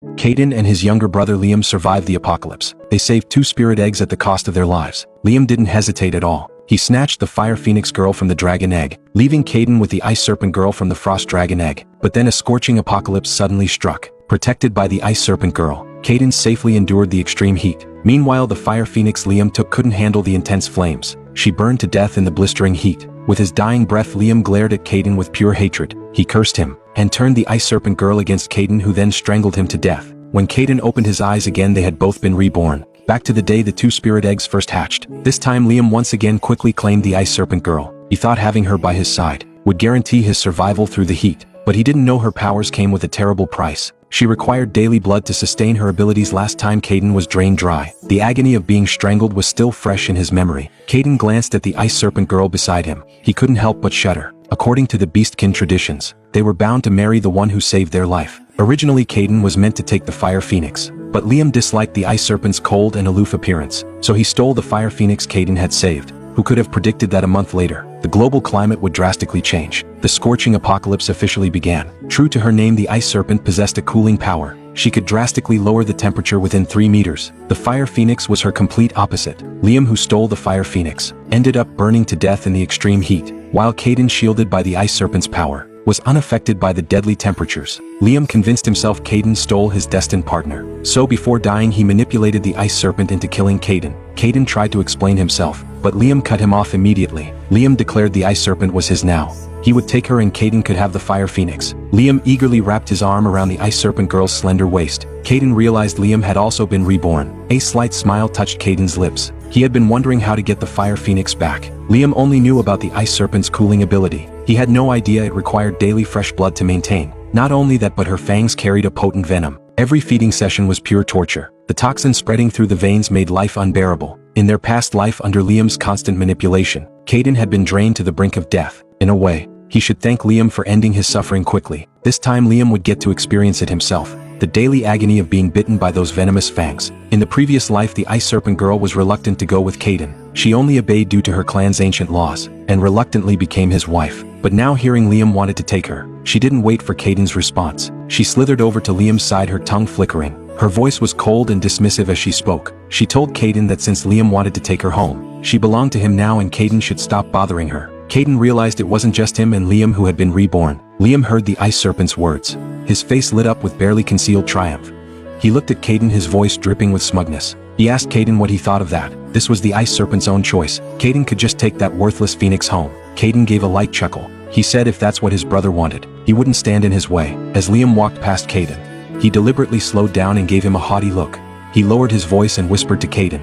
Caden and his younger brother Liam survived the apocalypse. They saved 2 spirit eggs at the cost of their lives. Liam didn't hesitate at all. He snatched the fire phoenix girl from the dragon egg, leaving Caden with the ice serpent girl from the frost dragon egg. But then a scorching apocalypse suddenly struck. Protected by the ice serpent girl, Caden safely endured the extreme heat. Meanwhile, the fire phoenix Liam took couldn't handle the intense flames. She burned to death in the blistering heat. With his dying breath, Liam glared at Caden with pure hatred. He cursed him and turned the ice serpent girl against Caden, who then strangled him to death. When Caden opened his eyes again, they had both been reborn. Back to the day the 2 spirit eggs first hatched. This time Liam once again quickly claimed the ice serpent girl. He thought having her by his side would guarantee his survival through the heat. But he didn't know her powers came with a terrible price. She required daily blood to sustain her abilities. Last time Caden was drained dry. The agony of being strangled was still fresh in his memory. Caden glanced at the ice serpent girl beside him. He couldn't help but shudder. According to the beastkin traditions, they were bound to marry the one who saved their life. Originally, Caden was meant to take the fire phoenix, but Liam disliked the ice serpent's cold and aloof appearance, so he stole the fire phoenix Caden had saved. Who could have predicted that a month later, the global climate would drastically change? The scorching apocalypse officially began. True to her name, the ice serpent possessed a cooling power. She could drastically lower the temperature within 3 meters. The fire phoenix was her complete opposite. Liam, who stole the fire phoenix, ended up burning to death in the extreme heat, while Caden, shielded by the ice serpent's power, was unaffected by the deadly temperatures. Liam convinced himself Caden stole his destined partner. So before dying, he manipulated the ice serpent into killing Caden. Caden tried to explain himself, but Liam cut him off immediately. Liam declared the ice serpent was his now. He would take her and Caden could have the fire phoenix. Liam eagerly wrapped his arm around the ice serpent girl's slender waist. Caden realized Liam had also been reborn. A slight smile touched Caden's lips. He had been wondering how to get the fire phoenix back. Liam only knew about the ice serpent's cooling ability. He had no idea it required daily fresh blood to maintain. Not only that, but her fangs carried a potent venom. Every feeding session was pure torture. The toxin spreading through the veins made life unbearable. In their past life under Liam's constant manipulation, Caden had been drained to the brink of death. In a way, he should thank Liam for ending his suffering quickly. This time Liam would get to experience it himself. The daily agony of being bitten by those venomous fangs. In the previous life, the ice serpent girl was reluctant to go with Caden. She only obeyed due to her clan's ancient laws, and reluctantly became his wife. But now, hearing Liam wanted to take her, she didn't wait for Caden's response. She slithered over to Liam's side, her tongue flickering. Her voice was cold and dismissive as she spoke. She told Caden that since Liam wanted to take her home, she belonged to him now and Caden should stop bothering her. Caden realized it wasn't just him and Liam who had been reborn. Liam heard the ice serpent's words. His face lit up with barely concealed triumph. He looked at Caden, his voice dripping with smugness. He asked Caden what he thought of that. This was the ice serpent's own choice. Caden could just take that worthless phoenix home. Caden gave a light chuckle. He said if that's what his brother wanted, he wouldn't stand in his way. As Liam walked past Caden, he deliberately slowed down and gave him a haughty look. He lowered his voice and whispered to Caden.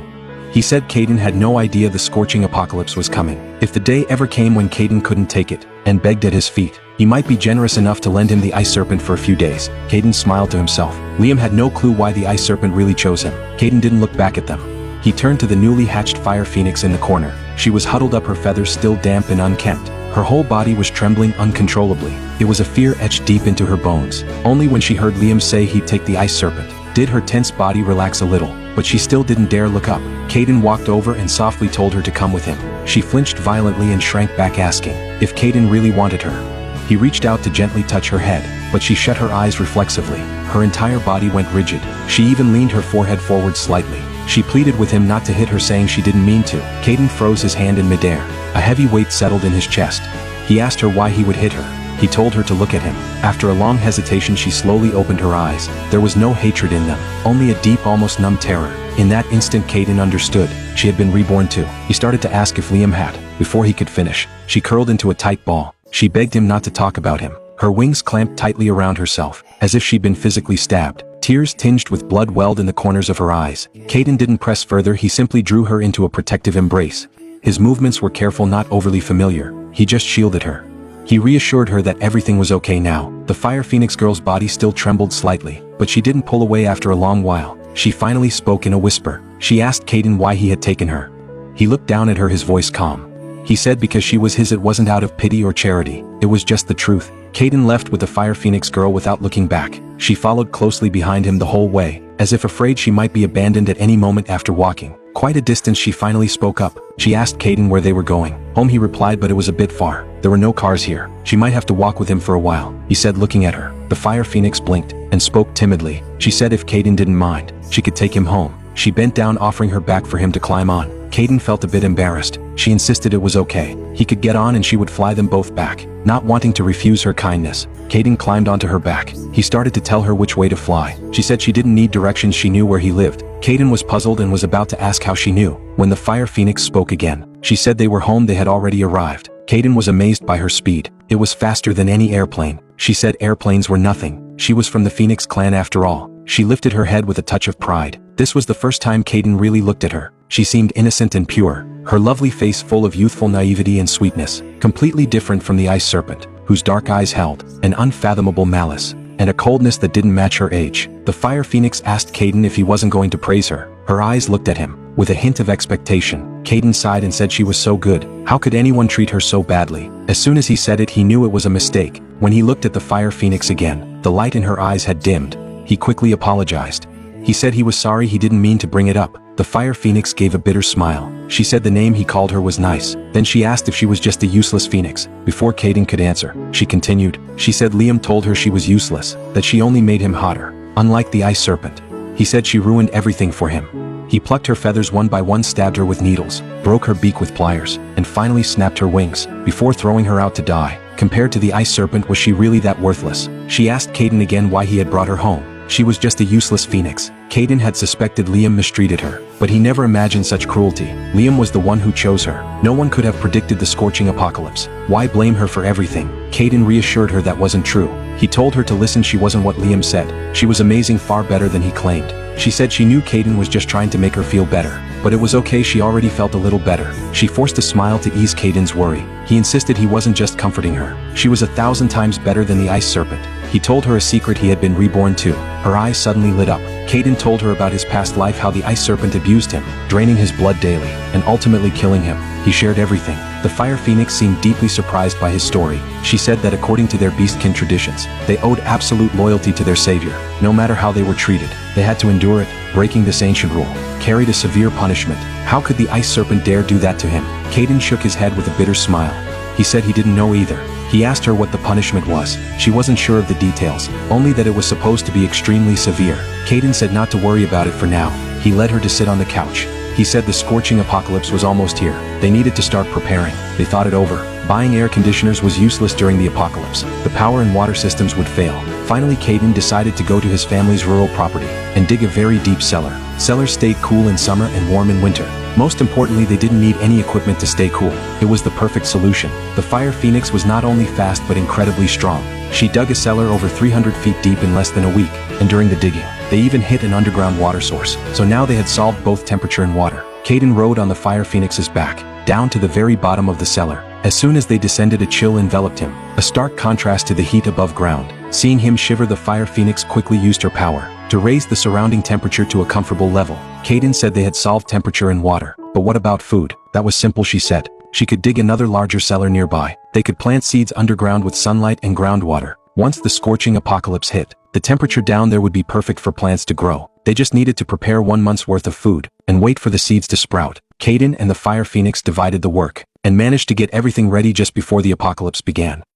He said Caden had no idea the scorching apocalypse was coming. If the day ever came when Caden couldn't take it, and begged at his feet, he might be generous enough to lend him the ice serpent for a few days. Caden smiled to himself. Liam had no clue why the ice serpent really chose him. Caden didn't look back at them. He turned to the newly hatched fire phoenix in the corner. She was huddled up, her feathers still damp and unkempt. Her whole body was trembling uncontrollably. It was a fear etched deep into her bones. Only when she heard Liam say he'd take the ice serpent did her tense body relax a little, but she still didn't dare look up. Caden walked over and softly told her to come with him. She flinched violently and shrank back, asking if Caden really wanted her. He reached out to gently touch her head, but she shut her eyes reflexively. Her entire body went rigid. She even leaned her forehead forward slightly. She pleaded with him not to hit her, saying she didn't mean to. Caden froze his hand in midair. A heavy weight settled in his chest. He asked her why he would hit her. He told her to look at him. After a long hesitation, she slowly opened her eyes. There was no hatred in them, only a deep, almost numb terror. In that instant, Caden understood. She had been reborn too. He started to ask if Liam had. Before he could finish, she curled into a tight ball. She begged him not to talk about him. Her wings clamped tightly around herself, as if she'd been physically stabbed. Tears tinged with blood welled in the corners of her eyes. Caden didn't press further, he simply drew her into a protective embrace. His movements were careful, not overly familiar. He just shielded her. He reassured her that everything was okay now. The Fire Phoenix girl's body still trembled slightly, but she didn't pull away. After a long while, she finally spoke in a whisper. She asked Caden why he had taken her. He looked down at her, his voice calm. He said because she was his. It wasn't out of pity or charity. It was just the truth. Caden left with the Fire Phoenix girl without looking back. She followed closely behind him the whole way, as if afraid she might be abandoned at any moment. After walking Quite a distance she finally spoke up. She asked Caden where they were going. Home, he replied, but it was a bit far. There were no cars here. She might have to walk with him for a while, he said, looking at her. The fire phoenix blinked and spoke timidly. She said if Caden didn't mind, she could take him home. She bent down, offering her back for him to climb on. Caden felt a bit embarrassed. She insisted it was okay. He could get on and she would fly them both back. Not wanting to refuse her kindness, Caden climbed onto her back. He started to tell her which way to fly. She said she didn't need directions, she knew where he lived. Caden was puzzled and was about to ask how she knew, when the fire phoenix spoke again. She said they were home, they had already arrived. Caden was amazed by her speed. It was faster than any airplane. She said airplanes were nothing. She was from the Phoenix clan after all. She lifted her head with a touch of pride. This was the first time Caden really looked at her. She seemed innocent and pure, her lovely face full of youthful naivety and sweetness, completely different from the ice serpent, whose dark eyes held an unfathomable malice and a coldness that didn't match her age. The fire phoenix asked Caden if he wasn't going to praise her. Her eyes looked at him with a hint of expectation. Caden sighed and said she was so good. How could anyone treat her so badly? As soon as he said it, he knew it was a mistake. When he looked at the fire phoenix again, the light in her eyes had dimmed. He quickly apologized. He said he was sorry, he didn't mean to bring it up. The fire phoenix gave a bitter smile. She said the name he called her was nice. Then she asked if she was just a useless phoenix. Before Caden could answer, she continued. She said Liam told her she was useless, that she only made him hotter, unlike the ice serpent. He said she ruined everything for him. He plucked her feathers one by one, stabbed her with needles, broke her beak with pliers, and finally snapped her wings, before throwing her out to die. Compared to the ice serpent, was she really that worthless? She asked Caden again why he had brought her home. She was just a useless phoenix. Caden had suspected Liam mistreated her, but he never imagined such cruelty. Liam was the one who chose her. No one could have predicted the scorching apocalypse. Why blame her for everything? Caden reassured her that wasn't true. He told her to listen, she wasn't what Liam said. She was amazing, far better than he claimed. She said she knew Caden was just trying to make her feel better, but it was okay, she already felt a little better. She forced a smile to ease Caden's worry. He insisted he wasn't just comforting her. She was 1,000 times better than the ice serpent. He told her a secret, he had been reborn too. Her eyes suddenly lit up. Caden told her about his past life, how the ice serpent abused him, draining his blood daily, and ultimately killing him. He shared everything. The fire phoenix seemed deeply surprised by his story. She said that according to their beastkin traditions, they owed absolute loyalty to their savior. No matter how they were treated, they had to endure it. Breaking this ancient rule carried a severe punishment. How could the ice serpent dare do that to him? Caden shook his head with a bitter smile. He said he didn't know either. He asked her what the punishment was. She wasn't sure of the details, only that it was supposed to be extremely severe. Caden said not to worry about it for now. He led her to sit on the couch. He said the scorching apocalypse was almost here. They needed to start preparing. They thought it over. Buying air conditioners was useless during the apocalypse. The power and water systems would fail. Finally, Caden decided to go to his family's rural property and dig a very deep cellar. Cellars stayed cool in summer and warm in winter. Most importantly, they didn't need any equipment to stay cool. It was the perfect solution. The fire phoenix was not only fast but incredibly strong. She dug a cellar over 300 feet deep in less than a week, and during the digging, they even hit an underground water source. So now they had solved both temperature and water. Caden rode on the fire phoenix's back, down to the very bottom of the cellar. As soon as they descended, a chill enveloped him, a stark contrast to the heat above ground. Seeing him shiver, the fire phoenix quickly used her power to raise the surrounding temperature to a comfortable level. Caden said they had solved temperature and water, but what about food? That was simple, she said. She could dig another larger cellar nearby. They could plant seeds underground with sunlight and groundwater. Once the scorching apocalypse hit, the temperature down there would be perfect for plants to grow. They just needed to prepare 1 month's worth of food and wait for the seeds to sprout. Caden and the fire phoenix divided the work and managed to get everything ready just before the apocalypse began.